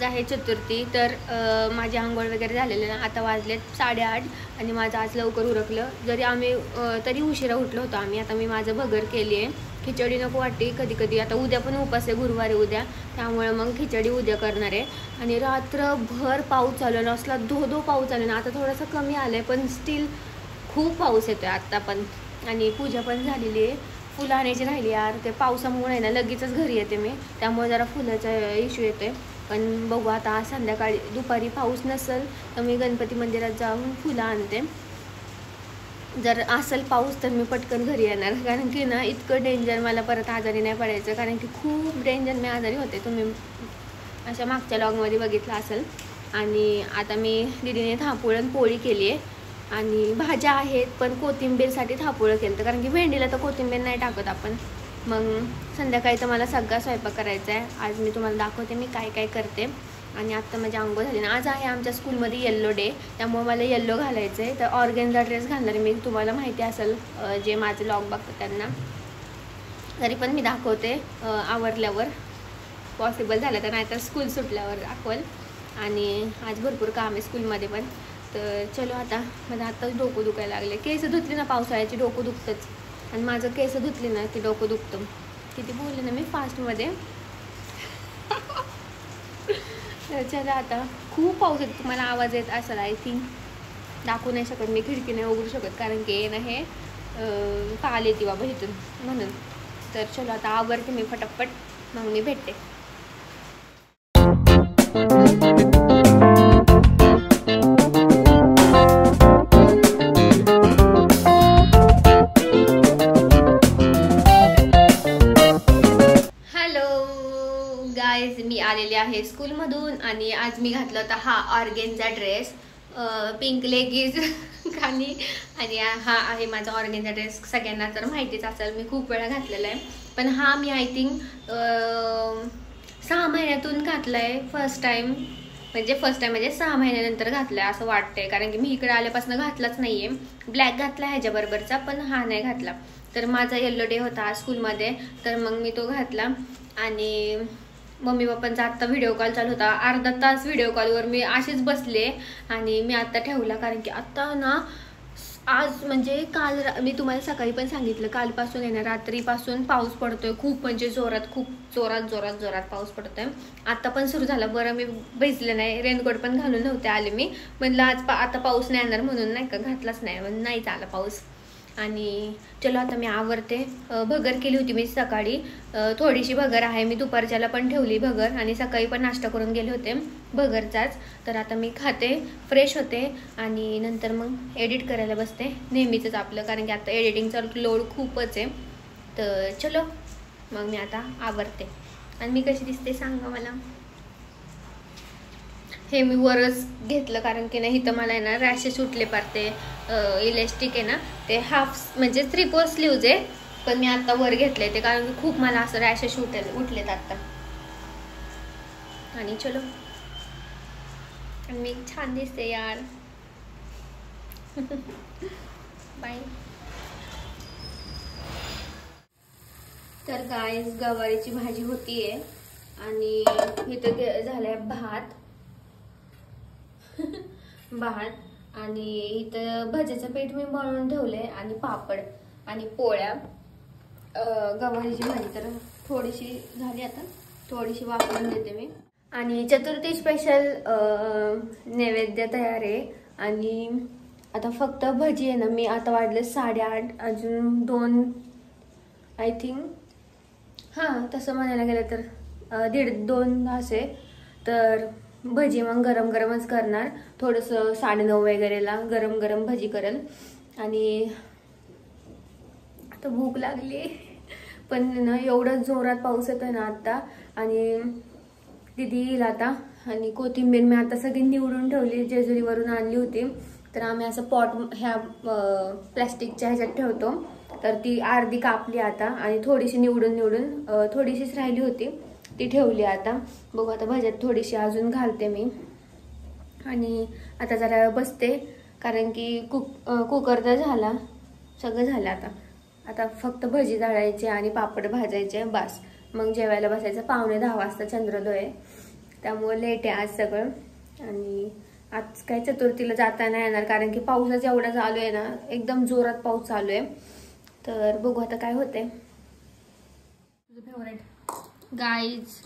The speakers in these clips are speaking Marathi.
आज आहे चतुर्थी, तर माझी आंघोळ वगैरे झालेलं ना. आता वाजलेत 8:30 आणि माझं आज लवकर उरकलं. जरी आम्ही तरी उशिरा उठलो होतो आम्ही. आता मी माझं भगर केली आहे. खिचडी नको वाटते कधी कधी. आता उद्या पण उपास आहे, गुरुवारी उद्या, त्यामुळे मग खिचडी उद्या करणार आहे. आणि रात्रभर पाऊस चालू ना, असला धो पाऊस चालू ना. आता थोडासा कमी आला आहे, पण स्टील खूप पाऊस येतो आहे आत्ता पण. आणि पूजा पण झालेली आहे. फुलं आणायची राहिली यार, ते पावसामुळे आहे ना लगेचच घरी येते मी, त्यामुळे जरा फुलाचा इश्यू येतो आहे. पण बघू आता संध्याकाळी दुपारी पाऊस नसेल तर मी गणपती मंदिरात जाऊन फुलं आणते. जर असेल पाऊस तर मी पटकन घरी येणार, कारण की ना इतकं डेंजर, मला परत आजारी नाही पडायचं, कारण की खूप डेंजर मी आजारी होते. तुम्ही अशा मागच्या लॉगमध्ये बघितलं असेल. आणि आता मी दीदीने थापुळण पोळी केली आहे आणि भाज्या आहेत, पण कोथिंबीरसाठी थापुळं केलं तर, कारण की भेंडीला तर कोथिंबीर नाही टाकत आपण. मग संध्याकाळी तर मला सगळा स्वयंपाक करायचा आहे. आज मी तुम्हाला दाखवते मी काय काय करते. आणि आत्ता माझी आंघोळ झाली ना. आज आहे आमच्या स्कूलमध्ये येल्लो डे, त्यामुळे मला येल्लो घालायचं आहे. तर ऑर्गेन्झा ड्रेस घालणार आहे मी, तुम्हाला माहिती असेल जे माझे लॉग बघतात त्यांना. तरी पण मी दाखवते आवरल्यावर, पॉसिबल झालं तर, नाहीतर स्कूल सुटल्यावर दाखवल. आणि आज भरपूर काम आहे स्कूलमध्ये पण. तर चलो आता माझं आत्ताच डोकं दुखायला लागले. केस धुतली ना पावसाळ्याची डोकं दुखतंच, आणि माझं केस धुतली ना की डोकं दुखतं. किती बोलले ना मी फास्टमध्ये. चला आता खूप पाऊस येतो, तुम्हाला आवाज येत असेल आय थिंक. दाखवू नाही शकत मी, खिडकी नाही उघडू शकत, कारण की ना हे पाल येते बाबा इथून म्हणून. तर चलो आता आवरते मी फटाफट, मग मी भेटते. मी आलेले आहे स्कूलमधून आणि आज मी घातला होता हा ऑर्गेन्झा ड्रेस, पिंक लेगीज खाली. आणि हा आहे माझा ऑर्गेन्झा ड्रेस, सगळ्यांना तर माहितीच असेल, मी खूप वेळा घातलेला आहे. पण हा मी आय थिंक 6 महिन्यातून घातला आहे फर्स्ट टाईम म्हणजे 6 महिन्यानंतर घातला आहे असं वाटतंय, कारण की मी इकडे आल्यापासून घातलाच नाही आहे. ब्लॅक घातला ह्याच्याबरोबरचा, पण हा नाही घातला. तर माझा येल्लो डे होता आज स्कूलमध्ये, तर मग मी तो घातला. आणि मम्मी पप्पांचा आत्ता व्हिडिओ कॉल चालू होता, अर्धा तास व्हिडिओ कॉलवर मी अशीच बसले. आणि मी आत्ता ठेवला, कारण की आत्ता ना आज म्हणजे काल मी तुम्हाला सकाळी पण सांगितलं, कालपासून आहे ना रात्रीपासून पाऊस पडतोय खूप, म्हणजे खूप जोरात पाऊस पडतोय. आता पण सुरू झाला. बरं मी भिजले नाही, रेनकोट पण घालून नव्हते आले मी, म्हणलं आज आता पाऊस नाही येणार म्हणून नाही का घातलाच नाही, म्हणून नाही झाला पाऊस. आणि चलो आता मी आवरते. भगर केली होती मी सकाळी, थोडीशी भगर आहे, मी दुपारच्याला पण ठेवली भगर, आणि सकाळी पण नाश्ता करून गेले होते भगरचाच. तर आता मी खाते, फ्रेश होते, आणि नंतर मग एडिट करायला बसते नेहमीचंच आपलं, कारण की आता एडिटिंगचा लोड खूपच आहे. तर चलो मग मी आता आवरते. आणि मी कशी दिसते सांगा मला. हे मी वरच घेतलं, कारण की नाही इथं मला आहे ना रॅशेस उठले पारते. इलेस्टिक आहे ना ते हाफ म्हणजे 3/4 स्लीव्ज आहे, पण मी आता वर घेतले ते, कारण की खूप मला असं रॅशेस उठलेत आता. आणि चलो मी छान दिसते यार. बाय. तर गाईस गवारीची भाजी होतीये, आणि इथं झालंय भात. आणि इथं भज्याचं पीठ मी बनवून ठेवलंय, आणि पापड आणि पोळ्या. गवारीची भाजी तर थोडीशी झाली, आता थोडीशी वापरून देते मी. आणि चतुर्थी स्पेशल नैवेद्य तयार आहे. आणि आता फक्त भजी आहे ना, मी आता वाजले 8:30, अजून 2 आय थिंक, हां तसं म्हणायला गेलं तर 1.5-2 तास आहे. तर भजी मग गरम गरमच करणार, थोडंसं 9:30 वगैरेला गरम भजी करेल. आणि आता भूक लागली, पण ना एवढं जोरात पाऊस येतोय ना आत्ता. आणि दीदी येईल आता. आणि कोथिंबीर मी आता सगळी निवडून ठेवली, जेजुरीवरून आणली होती. तर आम्ही असं पॉट ह्या प्लॅस्टिकच्या ह्याच्यात ठेवतो, तर ती अर्धी कापली आता, आणि थोडीशी निवडून थोडीशीच राहिली होती ती ठेवली आता. बघू आता भाज्यात थोडीशी अजून घालते मी. आणि आता जरा बसते, कारण की कुकर तर झाला, सगळं झालं. आता फक्त भजी तळायची आणि पापड भाजायचे, बस. मग जेवायला बसायचं. 9:45 वाजता चंद्रोदय. त्यामुळे लेट आहे आज सगळं. आणि आज काही चतुर्थीला जाता नाही येणार कारण की पाऊसच एवढा चालू आहे ना, एकदम जोरात पाऊस चालू आहे. तर बघू आता काय होते. तुझं फेवरेट गाईज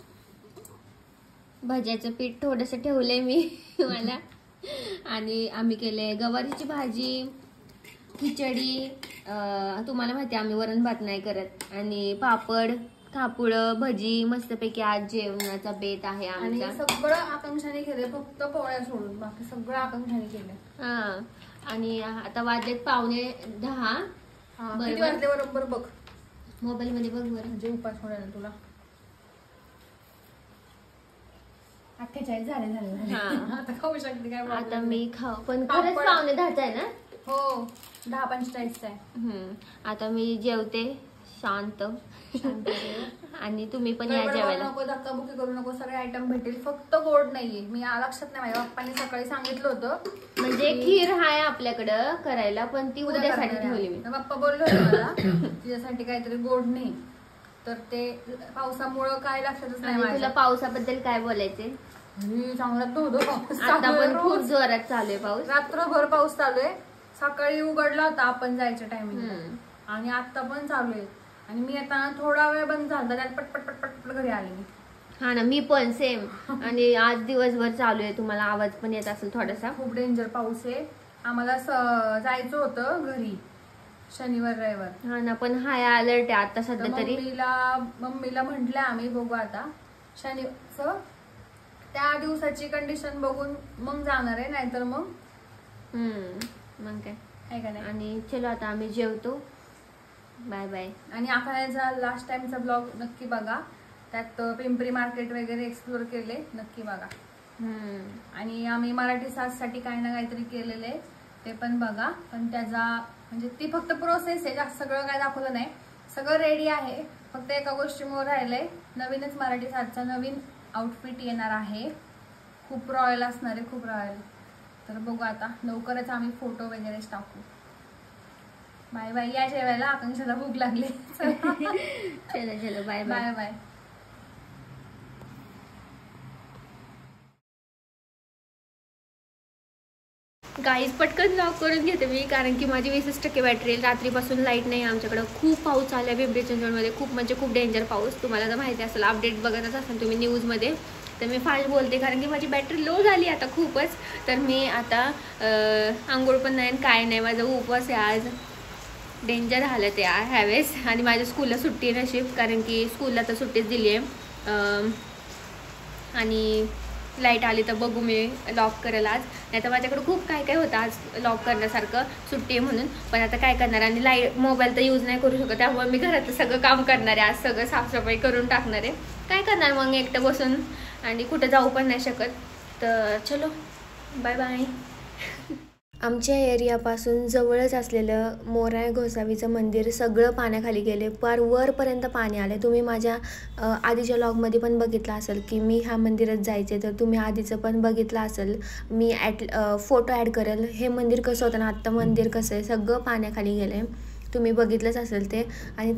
भज्याचं पीठ थोडंसं ठेवलंय मी मला. आणि आम्ही केले गवारीची भाजी, खिचडी, तुम्हाला माहिती आम्ही वरण भात नाही करत, आणि पापड, थापुळं, भजी, मस्तपैकी आज जेवणाचा बेत आहे आमचा. आणि सगळं आकांक्षाने केलंय, फक्त पोळ्या सोडून बाकी सगळं आकांक्षाने केलंय. हा, आणि आता वाजलेत 9:45. किती वाजले बरोबर बघ मोबाईल मध्ये बघ बरं, म्हणजे उपास होणार तुला. 48 झाले. आता खाऊ शकते काय आता मी खाऊ, पण खरंच 9:10 आहे ना. हो 10:45 आहे. आता मी जेवते शांत. आणि तुम्ही पण या जेवायला. नको धक्काबुक्की करू नको, सगळे आयटम भेटेल, फक्त गोड नाहीये. मी लक्षात नाही, माझ्या पप्पांनी सकाळी सांगितलं होतं. म्हणजे खीर आहे आपल्याकडं करायला, पण ती उद्यासाठी ठेवली मी. पप्पा बोलले होते मला तिच्यासाठी काहीतरी गोड नाही, तर ते पावसामुळं काय लक्षातच नाही. तुला पावसाबद्दल काय बोलायचे? चांगला पाऊस आता पण खूप जोरात चालू आहे पाऊस, रात्रभर पाऊस चालू आहे. सकाळी उघडला होता आपण जायच्या टायमिंग, आणि आता पण चालू आहे. आणि मी आता थोडा वेळ बंद झाला, त्यात पटपट पटपट घरी आले मी. हा ना, मी पण सेम. आणि आज दिवसभर चालू आहे, तुम्हाला आवाज पण येत असेल थोडासा. खूप डेंजर पाऊस आहे. आम्हाला जायचं होतं घरी शनिवार रविवार. हा ना, पण हाय अलर्ट आहे आता सध्या तरी. मम्मीला म्हंटलं आम्ही बघू आता शनिवारचं, त्या दिवसाची कंडिशन बघून मग जाणार आहे, नाहीतर मग मग काय आहे का नाही. आणि चलो आता आम्ही जेवतो. Bye bye. आणि आखाण्याचा लास्ट टाइमचा ब्लॉग नक्की बघा, त्यात पिंपरी मार्केट वगैरे एक्सप्लोर केले, नक्की बघा. आणि आम्ही मराठी साससाठी काही ना काहीतरी केलेले, ते पण बघा. पण त्याचा म्हणजे ती फक्त प्रोसेस आहे, जास्त सगळं काय दाखवलं नाही. सगळं रेडी आहे, फक्त एका गोष्टीमुळे राहिलंय. नवीनच मराठी सासचा नवीन आउटफिट येणार आहे, खूप रॉयल असणार आहे, खूप रॉयल. तर बघू आता लवकरच आम्ही फोटो वगैरे टाकू. Bye bye. या जेवायला, आकांक्षाला भूक लागली. चलो बाय बाय बाय. गाईज पटकन लॉक करून घेते मी, कारण की माझी 20% बॅटरी. रात्रीपासून लाईट नाही आमच्याकडं. खूप पाऊस चालू आहे पिंपरी चिंचवडमध्ये, खूप म्हणजे खूप डेंजर पाऊस. तुम्हाला तर माहिती असेल, अपडेट बघतच असाल तुम्ही न्यूजमध्ये. तर मी फास्ट बोलते कारण की माझी बॅटरी लो झाली आता खूपच. तर मी आता आंघोळ पण नाही, काय नाही, माझा उपवास आहे आज. डेंजर झालं ते ह्यावेळेस. आणि माझ्या स्कूलला सुट्टी आहे नशीब, कारण की स्कूलला तर सुट्टीच दिली आहे. आणि लाईट आली तर बघू मी लॉक करेल आज, नाही तर माझ्याकडे खूप काय काय होतं आज लॉक करण्यासारखं, सुट्टी आहे म्हणून. पण आता काय करणार, आणि मोबाईल तर यूज नाही करू शकत, त्यामुळे मी घरातलं सगळं काम करणार आहे आज. सगळं साफसफाई करून टाकणार आहे. काय करणार मग एकटं बसून, आणि कुठं जाऊ पण नाही शकत. तर चलो बाय बाय. आमच्या एरियापासून जवळच असलेलं मोराय गोसावीचं मंदिर सगळं पाण्याखाली गेले, पार वरपर्यंत पाणी आले. तुम्ही माझ्या आधीच्या लॉगमध्ये पण बघितलं असेल की मी ह्या मंदिरात जायचे, तर तुम्ही आधीचं पण बघितलं असेल. मी फोटो ॲड करेल. हे मंदिर कसं होतं ना, आत्ता मंदिर कसं आहे, सगळं पाण्याखाली गेलं आहे, तुम्ही बघितलंच असेल ते. आणि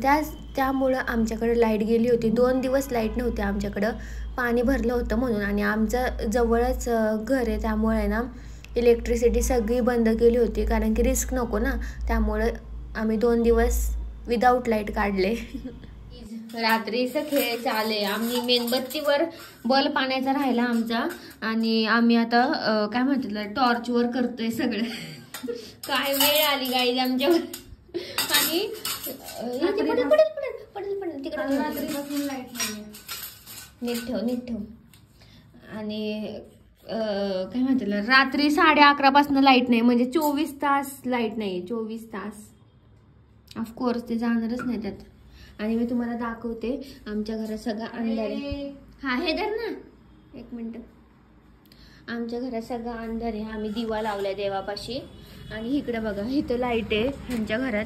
त्यामुळं आमच्याकडे लाईट गेली होती. 2 दिवस लाईट नव्हते आमच्याकडं, पाणी भरलं होतं म्हणून. आणि आमचं जवळच घर आहे, त्यामुळे ना इलेक्ट्रिसिटी सगळी बंद केली होती, कारण की रिस्क नको ना, त्यामुळं आम्ही 2 दिवस विदाऊट लाईट काढले. रात्रीचं खेळ चाले. आम्ही मेणबत्तीवर बल्ब पाण्याचा राहिला आमचा, आणि आम्ही आता काय म्हणतात टॉर्चवर करतोय सगळं. काय वेळ आली गाईज आमच्यावर. आणि पडेल तिकडे नीट ठेव. आणि काय म्हणतात रात्री 11:30 लाईट नाही, म्हणजे 24 तास लाईट नाही. 24 तास ऑफकोर्स ते जाणारच नाही त्यात. आणि मी तुम्हाला दाखवते आमच्या घरात सगळं अंधार आहे. हा हे धर ना, 1 मिनिट. आमच्या घरात सगळं अंधार आहे. आम्ही दिवा लावलाय देवापाशी. आणि इकडे बघा, इथं लाईट आहे ह्यांच्या घरात,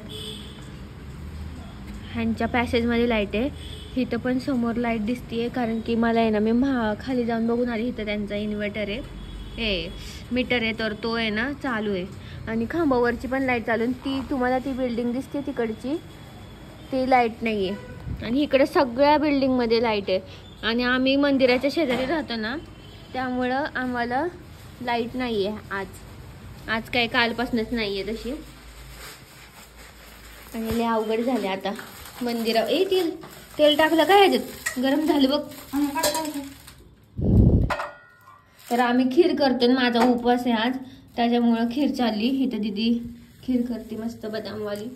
ह्यांच्या पॅसेजमध्ये लाईट आहे. इथं पण समोर लाईट दिसतीये, कारण की मला आहे ना, मी खाली जाऊन बघून आली. इथं त्यांचा इन्व्हर्टर आहे, मीटर आहे, तर तो आहे ना चालू आहे. आणि खांबावरची पण लाईट चालू आहे. ती तुम्हाला ती बिल्डिंग दिसते तिकडची, ती लाईट नाही आहे. आणि इकडे सगळ्या बिल्डिंगमध्ये लाईट आहे. आणि आम्ही मंदिराच्या शेजारी राहतो ना, त्यामुळं आम्हाला लाईट नाही आहे आज काय कालपासूनच नाही आहे तशी. आणि लय अवघड झाले आता मंदिरा. तेल टाकलं काय ह्याच्यात? गरम झालं बघ. तर आम्ही खीर करतो. माझा उपवास आहे आज, त्याच्यामुळं खीर चालली. इथं दीदी खीर करते मस्त बदामवाली.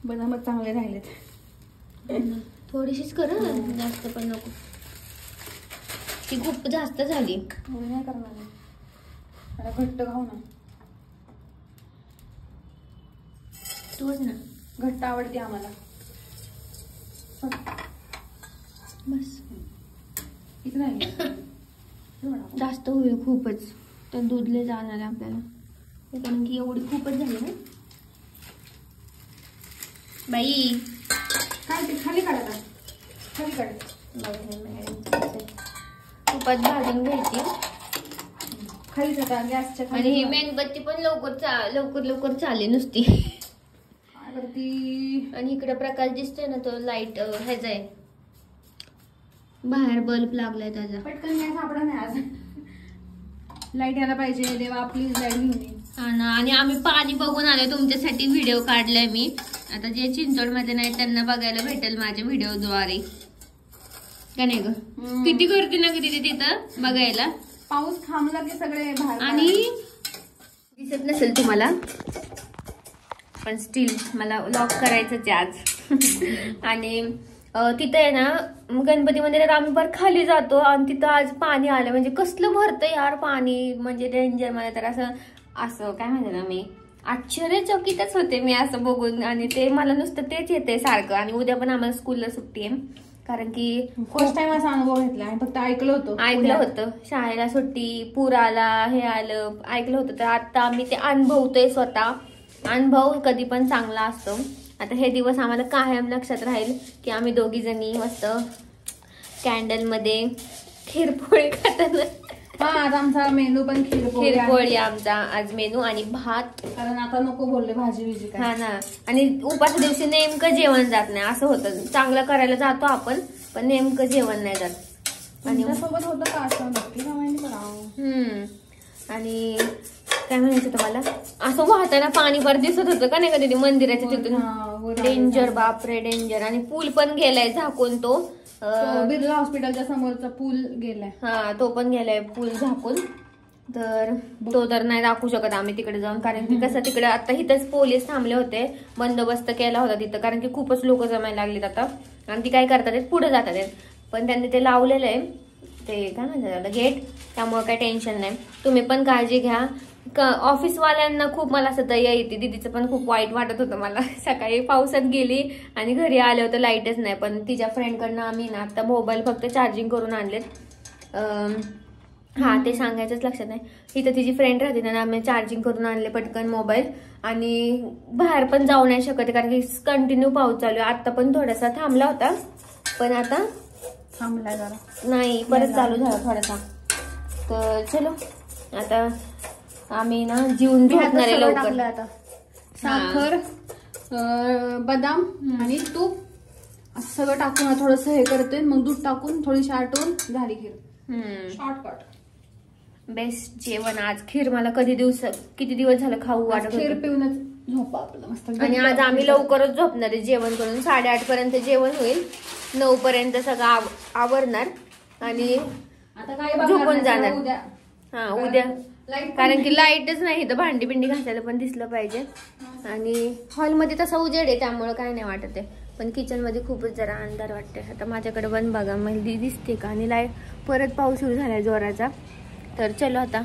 बदामच चांगले राहिलेत. थोडीशीच कर, जास्त पण नको. ती खूप जास्त झाली. नाही करणार, मला घट्ट खाऊ ना. तूच ना, घट्ट आवडते आम्हाला. बस किती नाही जास्त होईल खूपच. तर दूध लय जाणार आहे आपल्याला, कारण की एवढी खूपच झाली ना बाई. काय ते खाली काढा, खाली काढ. तुपात भाजून घ्यायची खाली जाता गॅसच्या खाली. आणि ही मेणबत्ती पण लवकर चालली नुसती. काय करती? आणि इकडे प्रकाश दिसतोय ना, तो लाईट ह्याचा आहे, बाहेर बल्ब लागलाय त्याचा. पटकन काय सापडा नाही आज. लाईट यायला पाहिजे देवा, प्लीज लाईट घेऊन ये. हा ना. आणि आम्ही पाणी बघून आलोय, तुमच्यासाठी व्हिडिओ काढलाय मी. आता जे चिंचवडमध्ये नाही त्यांना बघायला भेटेल माझ्या व्हिडिओद्वारे, का नाही ग? किती गर्दी ना किती तिथं बघायला. पाऊस थांबला की सगळे बाहेर. आणि दिसत नसेल तुम्हाला, पण स्टील मला लॉक करायचंच आहे आज. आणि तिथं आहे ना गणपती मंदिरात आम्ही बरं खाली जातो आणि तिथं आज पाणी आलं. म्हणजे कसलं भरतं यार पाणी, म्हणजे डेंजर. मला तर असं काय म्हणते ना, मी आश्चर्यचकितच होते मी असं बघून. आणि ते मला नुसतं तेच येते सारखं. आणि उद्या पण आम्हाला स्कूलला सुट्टी आहे, कारण की फर्स्ट टाइम असा अनुभव घेतला. आणि फक्त ऐकलं होतं शाळेला सुट्टी, पूर आला, हे आलं, ऐकलं होतं. तर आता आम्ही ते अनुभवतोय स्वतः. अनुभव कधी पण चांगला असतो. आता हे दिवस आम्हाला कायम लक्षात राहील की आम्ही दोघी जणी मस्त कॅन्डलमध्ये खीरपोळी खाताना. हा, आज आमचा मेनू पण खीरपोळी आमचा आज मेनू. आणि भात, कारण आता नको बोलले भाजी बिजी काय. हा ना. आणि उपासा दिवशी नेमकं जेवण जात नाही, असं होतं. चांगलं करायला जातो आपण, पण नेमकं जेवण नाही जात. आणि सोबत होतं का असं नक्की कमेंट करा. आणि काय म्हणायचं तुम्हाला, असं वाहताना पाणी वर दिसत होतं का नाही कधी मंदिराच्या तिथून. डेंजर, बापरे डेंजर. आणि पूल पण गेलाय झाकून, तो बिर्ला हॉस्पिटलच्या समोरचा पूल गेलाय. हा, तो पण गेलाय पूल झाकून. तर तो तर नाही दाखवू शकत आम्ही तिकडे जाऊन, कारण की कसं तिकडे आता इथंच पोलीस थांबले होते, बंदोबस्त केला होता तिथं, कारण की खूपच लोक जमायला लागलेत आता. आणि ती काय करतात, पुढे जातात. पण त्यांनी ते लावलेलं आहे, ते काय म्हणतात गेट, त्यामुळे काही टेन्शन नाही. तुम्ही पण काळजी घ्या. ऑफिसवाल्यांना खूप मला असं दया येते. दीदीचं पण खूप वाईट वाटत होतं मला. सकाळी पावसात गेली आणि घरी आले होतं, लाईटच नाही. पण तिच्या फ्रेंडकडनं आम्ही ना आता मोबाईल फक्त चार्जिंग करून आणलेत. हा, ते सांगायचंच लक्षात नाही. इथं तिची फ्रेंड राहते ना, आम्ही चार्जिंग करून आणले पटकन मोबाईल. आणि बाहेर पण जाऊ नाही शकत, कारण की कंटिन्यू पाऊस चालू आहे. आता पण थोडासा थांबला होता, पण आता थांबलाय जरा, नाही परत चालू झाला थोडासा. तर चलो आता आम्ही ना जीवन झोपणार आहे लवकर. आता साखर, बदाम आणि तूप असं सगळं टाकून थोडस हे करते, मग दूध टाकून थोडीशी आटवून झाली खीर. शॉर्टकट बेस्ट जेवण आज. खीर मला किती दिवस झालं खाऊ वाटत. खीर पिऊनच झोपा आपलं मस्त. आणि आज आम्ही लवकरच झोपणार आहे, जेवण करून 8:30 पर्यंत जेवण होईल, 9 पर्यंत सगळं आवरणार आणि आता काय झोपून जाणार. उद्या. हा, उद्या, कारण की लाईटच नाही तर भांडी बिंडी घासायला पण दिसलं पाहिजे. आणि हॉलमध्ये तसा उजेड आहे, त्यामुळे काय नाही वाटत आहे. पण किचन मध्ये खूपच जरा अंधार वाटते. आता माझ्याकडे पण बघा मला दिसते का. आणि लाईट परत पाऊस सुरू झालाय जोराचा. तर चलो आता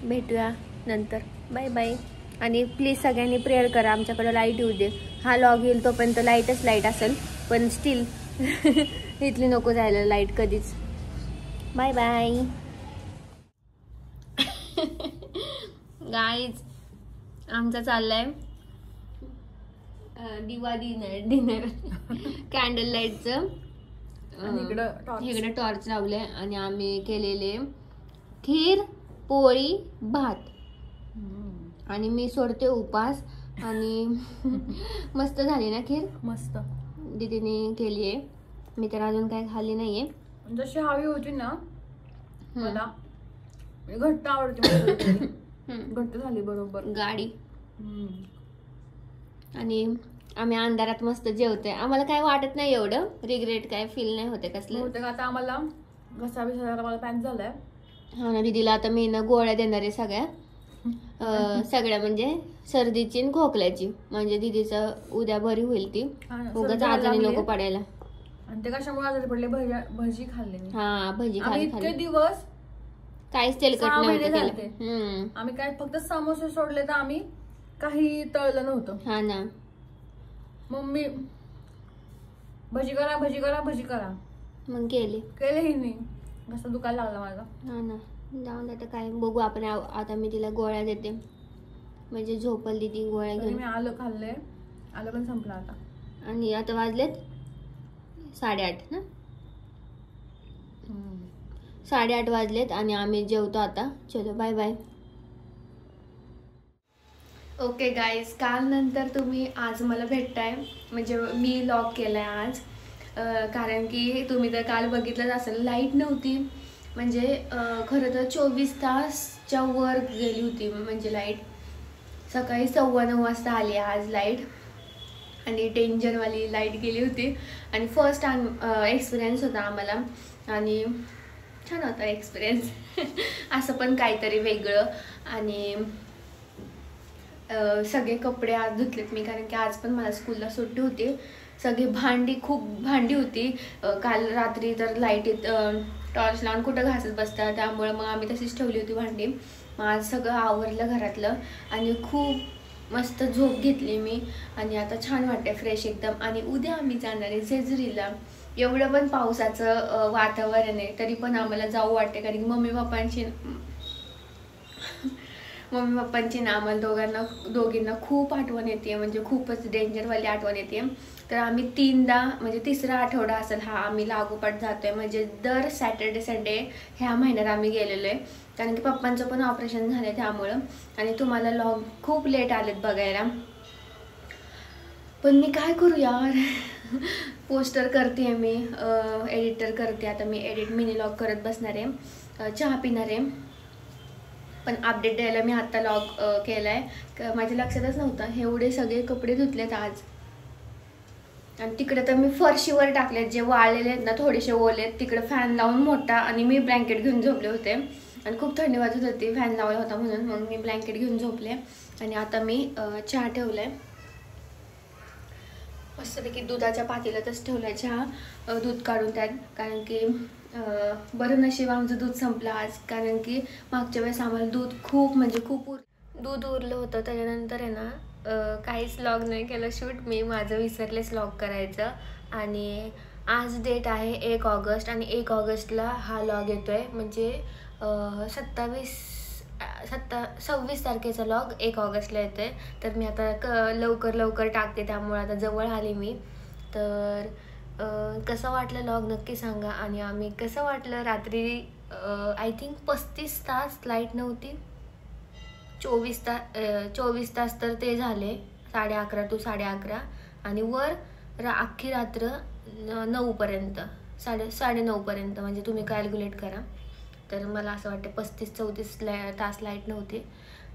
भेटूया नंतर, बाय बाय. आणि प्लीज सगळ्यांनी प्रेयर करा आमच्याकडे लाईट येऊ दे. हा लॉग येईल तोपर्यंत लाईट असेल, पण स्टील इथली नको जायला लाईट कधीच. Bye bye guys. आमचा चाललाय दिवा डिनर कॅन्डल लाईटचं. इकडे टॉर्च लावले आणि आम्ही केलेले खीर, पोळी, भात. आणि मी सोडते उपास. आणि मस्त झाली ना खीर, मस्त दीदीने केली आहे. मी तर अजून काही खाल्ली नाहीये. जशी हवी होती ना मला घट्ट आवडते मला. घट्ट झाली बरोबर गाडी. आणि आम्ही अंधारात मस्त जेवतोय. आम्हाला काय वाटत नाही एवढं, रिग्रेट काय फील नाही होते कसलं. बहुतेक आता आम्हाला घसा बिसा मला पॅन झालाय. हा ना, दीदीला आता मी ना गोळ्या देणार आहे सगळ्या म्हणजे सर्दीची आणि खोकल्याची. म्हणजे दीदीचं उद्या बरी होईल ती, उगाच आजारी नको पडायला. आणि ते कशामुळे आजारी पडले, भजी खाल्ले. हा, भजी खाल्ली. इतके दिवस काहीच तेलकट नव्हतं. आम्ही काय फक्त समोसे सोडले, तर आम्ही काही तळलं नव्हतं. हा ना, मम्मी भजी करा भजी करा भजी करा मग केले ही नाही. कसं दुखायला लागला माझा. हा ना, जाऊन आता काय बघू आपण. आता मी तिला गोळ्या देते, म्हणजे झोपल ती गोळ्या घेऊन. मी आलं खाल्लंय, आलं पण संपलं आता. आणि आता वाजलेत 8:30 ना, 8:30 वाजलेत आणि आम्ही जेवतो आता. चलो बाय बाय. ओके गाईज, काल नंतर तुम्ही आज मला भेटताय, म्हणजे मी लॉग केलाय आज. कारण की तुम्ही तर काल बघितलंच असेल, लाईट नव्हती. म्हणजे खरं तर 24 तासच्या वर गेली होती. म्हणजे लाईट सकाळी 9:15 वाजता आली आज लाईट. आणि डेंजरवाली लाईट गेली होती. आणि फर्स्ट एक्सपिरियन्स होता आम्हाला, आणि छान होता एक्सपिरियन्स. असं पण काहीतरी वेगळं. आणि सगळे कपडे आज धुतलेत मी, कारण की आज पण मला स्कूलला सुट्टी होती. सगळी खूप भांडी होती. काल रात्री तर लाईटीत टॉर्च लावून कुठं घासत बसतात, त्यामुळे मग आम्ही तशीच ठेवली होती भांडी. मग आज सगळं आवरलं घरातलं आणि खूप मस्त झोप घेतली मी. आणि आता छान वाटते, फ्रेश एकदम. आणि उद्या आम्ही जाणार आहे जेजुरीला. एवढं पण पावसाचं वातावरण आहे, तरी पण आम्हाला जाऊ वाटते, कारण की मम्मी पप्पांची ना आम्हाला दोघींना खूप आठवण येते. म्हणजे खूपच डेंजरवाली आठवण येते. तर आम्ही 3दा, म्हणजे 3रा आठवडा असेल हा आम्ही लागोपाठ जातोय. म्हणजे दर सॅटर्डे संडे ह्या महिन्यात आम्ही गेलेलो आहे, कारण की पप्पांचं पण ऑपरेशन झालं त्यामुळं. आणि तुम्हाला लॉग खूप लेट आलेत बघायला, पण मी काय करू यार. पोस्टर करते मी, एडिटर करते. आता मी मिनी लॉग करत बसणार आहे, चहा पिणार आहे. पण अपडेट द्यायला मी आत्ता लॉग केलाय, माझ्या लक्षातच नव्हतं. एवढे सगळे कपडे धुतलेत आज. आणि तिकडे तर मी फरशीवर टाकलेत, जे वाळलेले आहेत ना, थोडेसे ओलेत. तिकडे फॅन लावून मोठा, आणि मी ब्लँकेट घेऊन झोपले होते. आणि खूप थंडी वाजत होती, फॅन लावला होता म्हणून. मग मी ब्लँकेट घेऊन झोपले. आणि आता मी चहा ठेवलाय मस्तपैकी, दुधाच्या पातेल्यातच ठेवलाय चहा, दूध काढून त्यात. कारण की बरं नशीब आमचं दूध संपलं आज, कारण की मागच्या वेळेस आम्हाला दूध खूप दूध उरलं होतं. त्याच्यानंतर आहे ना काहीच लॉग नाही केलं शूट मी, माझं विसरलेच लॉग करायचं. आणि आज डेट आहे 1 ऑगस्ट, आणि 1 ऑगस्टला हा लॉग येतोय. म्हणजे 26 तारखेचा लॉग 1 ऑगस्टला येतोय. तर मी आता लवकर टाकते, त्यामुळे आता जवळ आली मी. तर कसं वाटलं लॉग नक्की सांगा. आणि आम्ही कसं वाटलं रात्री, आय थिंक 35 तास लाईट नव्हती. 24 तास तर ते झाले, 11:30 to 11:30. आणि वर अख्खी रात्र 9पर्यंत, 9:30पर्यंत. म्हणजे तुम्ही कॅल्क्युलेट करा. तर मला असं वाटतं 35-34 तास लाईट नव्हती.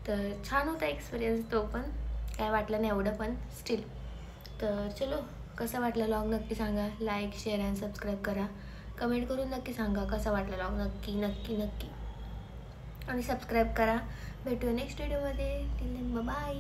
तर छान होता एक्सपिरियन्स तो पण, काय वाटलं नाही एवढं, पण स्टील. तर चलो, कसं वाटलं लॉग नक्की सांगा. लाईक, शेअर अँड सबस्क्राईब करा. कमेंट करून नक्की सांगा कसा वाटला लॉग. नक्की आणि सबस्क्राईब करा. भेटूया नेक्स्ट व्हिडिओमध्ये. Till then bye.